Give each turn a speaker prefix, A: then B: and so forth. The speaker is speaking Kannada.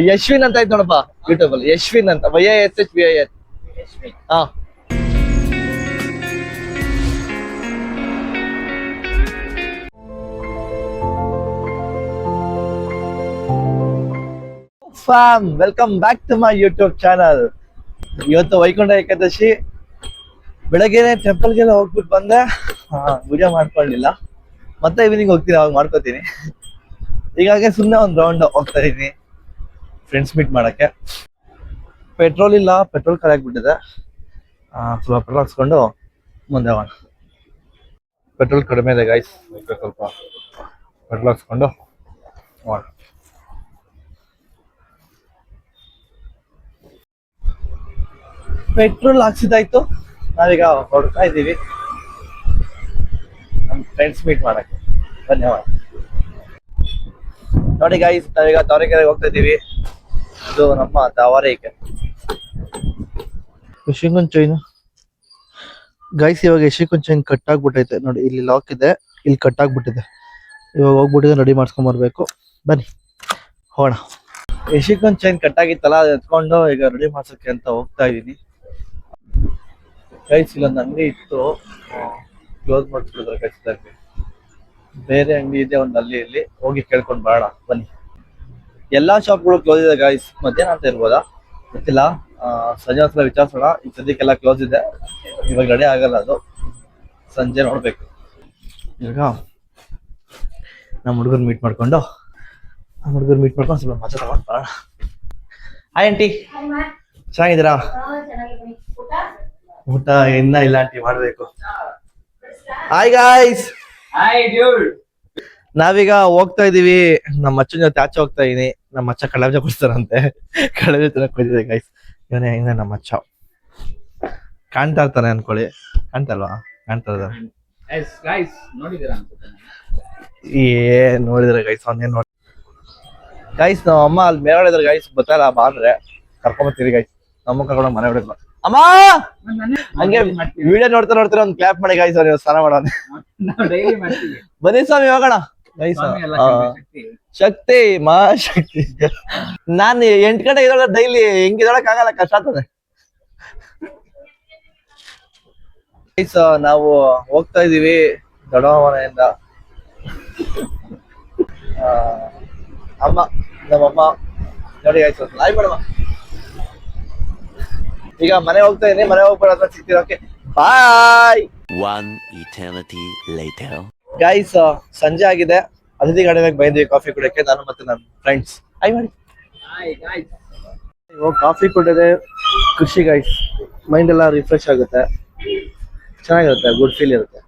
A: ಯಶ್ವಿನ್ ಅಂತ ಆಯ್ತು ನೋಡಪ್ಪ ಯೂಟ್ಯೂಬ್ ಅಲ್ಲಿ, ಯಶ್ವಿನ್ ಅಂತ YASHVIN. ಹಾ fam, welcome back to my YouTube channel. ಇವತ್ತು ವೈಕುಂಠ ಏಕಾದಶಿ, ಬೆಳಗ್ಗೆನೆ ಟೆಂಪಲ್ಗೆಲ್ಲ ಹೋಗ್ಬಿಟ್ಟು ಬಂದೆ. ವಿಡಿಯೋ ಮಾಡ್ಕೊಳ್ಳಿಲ್ಲ, ಮತ್ತೆ ಈವ್ನಿಂಗ್ ಹೋಗ್ತೀನಿ, ಅವಾಗ ಮಾಡ್ಕೋತೀನಿ. ಹೀಗಾಗಿ ಸುಮ್ಮನೆ ಒಂದು ರೌಂಡ್ ಹೋಗ್ತಾ ಇದೀನಿ ಫ್ರೆಂಡ್ಸ್ ಮೀಟ್ ಮಾಡಕ್ಕೆ. ಪೆಟ್ರೋಲ್ ಇಲ್ಲ, ಪೆಟ್ರೋಲ್ ಖಾಲಿ ಆಗ್ಬಿಟ್ಟಿದೆ. ಸ್ವಲ್ಪ ಪೆಟ್ರೋಲ್ ಹಾಕ್ಸ್ಕೊಂಡು ಮುಂದೆ ಹೋಗೋಣ. ಪೆಟ್ರೋಲ್ ಕಡಿಮೆ ಇದೆ ಗೈಸ್, ಸ್ವಲ್ಪ ಪೆಟ್ರೋಲ್ ಹಾಕ್ಸ್ಕೊಂಡು ಹೋಗೋಣ. ಪೆಟ್ರೋಲ್ ಹಾಕ್ಸಿದಾಯ್ತು, ನಾವೀಗ ಹೊರಡ್ತಾ ಇದ್ದೀವಿ ನಮ್ಮ ಫ್ರೆಂಡ್ಸ್ ಮೀಟ್ ಮಾಡಕ್ಕೆ. ಧನ್ಯವಾದ. ನೋಡಿ ಗೈಸ್, ನಾವೀಗ ತಾವರೆಕೆರೆಗೆ ಹೋಗ್ತಾ ಇದ್ದೀವಿ. ಇದು ನಮ್ಮ ತಾವರೆಕೆ ಯಶಿಕನ್ ಚೈನ್ ಗೈಸ್. ಇವಾಗ ಯಶಿಕನ್ ಚೈನ್ ಕಟ್ ಆಗ್ಬಿಟ್ಟೈತೆ ನೋಡಿ, ಇಲ್ಲಿ ಲಾಕ್ ಇದೆ, ಇಲ್ಲಿ ಕಟ್ ಆಗ್ಬಿಟ್ಟಿದೆ. ಇವಾಗ ಹೋಗ್ಬಿಟ್ಟಿದೆ, ರೆಡಿ ಮಾಡ್ಸ್ಕೊಂಡ್ ಬರ್ಬೇಕು. ಬನ್ನಿ ಹೋಗೋಣ. ಯಶಿಕನ್ ಚೈನ್ ಕಟ್ ಆಗಿತ್ತಲ್ಲ, ಅದು ಎತ್ಕೊಂಡು ಈಗ ರೆಡಿ ಮಾಡ್ಸಕ್ಕೆ ಅಂತ ಹೋಗ್ತಾ ಇದೀನಿ ಗೈಸ್. ಇಲ್ಲೊಂದು ಅಂಗಡಿ ಇತ್ತು, ಕ್ಲೋಸ್ ಮಾಡಿಸ್ಬಿಟ್ಟಿದ್ರೆ ಖಚಿತವಾಗಿ. ಬೇರೆ ಅಂಗಡಿ ಇದೆ ಒಂದು ಅಲ್ಲಿ ಹೋಗಿ ಕೇಳ್ಕೊಂಡು ಬರೋಣ ಬನ್ನಿ. ಎಲ್ಲಾ ಶಾಪ್ಗಳು ಕ್ಲೋಸ್ ಇದೆ ಗೈಸ್. ಮಧ್ಯಾಹ್ನ ಅಂತ ಇರ್ಬೋದಾ ಗೊತ್ತಿಲ್ಲ, ಸಂಜೆ ಒಂದ್ಸಲ ವಿಚಾರಿಸೋಣ. ಈಗ ಸದ್ಯಕ್ಕೆಲ್ಲ ಕ್ಲೋಸ್ ಇದೆ, ಇವಾಗ ರೆಡಿ ಆಗಲ್ಲ, ಅದು ಸಂಜೆ ನೋಡ್ಬೇಕು. ಈಗ ನಮ್ಮ ಹುಡುಗರು ಮೀಟ್ ಮಾಡ್ಕೊಂಡು ಸ್ವಲ್ಪ ಮಜಾ ತಗೊಂಡು ಬರೋಣ. ಹಾಯ್ ಆಂಟಿ, ಚೆನ್ನಾಗಿದ್ದೀರಾ? ಊಟ ಇನ್ನ ಇಲ್ಲ ಆಂಟಿ, ಮಾಡ್ಬೇಕು. Hi guys. ನಾವೀಗ ಹೋಗ್ತಾ ಇದೀವಿ, ನಮ್ಮ ಅಚ್ಚನ ಜೊತೆ ಆಚೆ ಹೋಗ್ತಾ ಇದೀನಿ. ನಮ್ಮ ಅಚ್ಚ ಕಡಲೆ ಕೊಡ್ತಾರಂತೆ, ಕಡಲೆ ತಿನ್ನಕ್ ಬಂದಿದೆ ಗೈಸ್. ಇವನೇ ನಮ್ಮ ಅಚ್ಚ, ಕಾಣ್ತಾ ಇರ್ತಾನೆ ಅನ್ಕೊಳ್ಳಿ. ಕಾಣ್ತಲ್ವಾ? ಕಾಣ್ತಾ ಇದ್ದಾರೆ. ನೋಡಿದ್ರೆ ಗೈಸ್, ಅವನ್ನೇ ನೋಡಿ ಗೈಸ್. ನಮ್ಮ ಅಮ್ಮ ಅಲ್ಲಿ ಮೇಲ್ಗಡೆ ಇದ್ರೆ ಗೈಸ್, ಗೊತ್ತಲ್ಲ ಬಾ ಅಂದ್ರೆ ಕರ್ಕೊಂಬತ್ತೀರಿ ಗೈಸ್. ನಮ್ಮ ಕರ್ಕೊಂಡು ಮನೆ ಹೊಡಿದ್ರು. ಅಮ್ಮ ಹಂಗೆ ವಿಡಿಯೋ ನೋಡ್ತಾ ಒಂದು ಕ್ಲಾಪ್ ಮಾಡಿ ಗೈಸ್. ನೀವು ಸ್ನಾನ ಮಾಡೋಣ, ಬನ್ನಿ ಸ್ವಾಮಿ ಹೋಗೋಣ ಗೈಸ್. ಶಕ್ತಿ ಶಕ್ತಿ. ನಾನು 8 ಗಂಟೆ ಇದ್ರೊಳಗೆ ಡೈಲಿ ಹೆಂಗಿದೊಳಕ್ ಆಗಲ್ಲ, ಕಷ್ಟ ಆಗ್ತದೆ ಗೈಸ್. ನಾವು ಹೋಗ್ತಾ ಇದೀವಿ ದೊಡ್ಡಮ್ಮ ಮನೆಯಿಂದ. ನಮ್ಮಮ್ಮ ನೋಡಿ ಗೈಸ್, ಲಾಯ್ ಮಾಡಮ್ಮ. ಈಗ ಮನೆ ಹೋಗ್ತಾ ಇದೀನಿ, ಮನೆ ಹೋಗ್ಬಿಡೋದ್ರ ಸಿಗ್ತೀವಿ. Okay bye.
B: One eternity later.
A: Guys, ಸಂಜೆ ಆಗಿದೆ. ಅತಿಥಿ ಗಾರ್ಡನ್ಗೆ ಬಂದಿದ್ವಿ ಕಾಫಿ ಕುಡಿಯಕ್ಕೆ, ನಾನು ಮತ್ತೆ ನನ್ನ ಫ್ರೆಂಡ್ಸ್. ಹಾಯ್ ಮಾಡಿ. ಇವಾಗ ಕಾಫಿ ಕುಡಿದ್ರೆ ಖುಷಿ ಗೈಸ್, ಮೈಂಡ್ ಎಲ್ಲ ರಿಫ್ರೆಶ್ ಆಗುತ್ತೆ, ಚೆನ್ನಾಗಿರುತ್ತೆ, ಗುಡ್ ಫೀಲ್ ಇರುತ್ತೆ.